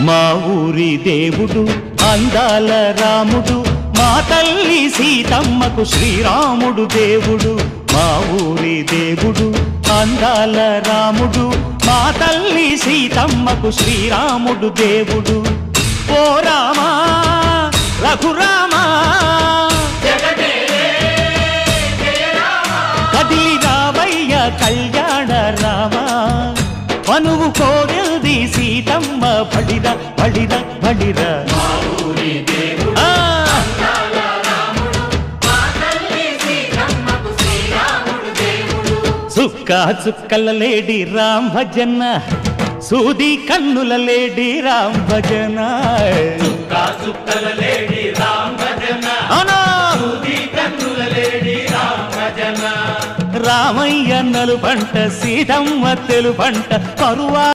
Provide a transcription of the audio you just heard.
మా ఊరి దేవుడు అందాల రాముడు, మా తల్లి సీతమ్మకు శ్రీరాముడు దేవుడు. మా ఊరి దేవుడు అందాల రాముడు, మా తల్లి సీతమ్మకు శ్రీరాముడు దేవుడు. ఓ రామా రఘురామా కదిలి రావయ్య కళ్యాణ రామా, మనువు కోరెల్ది సీతమ్మ బడిరా బడిరా బడిరా. చుక్క చుక్కల లేడి రామ్ భజన, సూది కన్నుల లేడి రామ్ భజన. చుక్కల లేడి రామ్ భజన, సూది కన్నుల లేడి రామ్ భజన. రామయ్య నలు పంట సీతమ్మ తెలు పంట పరువా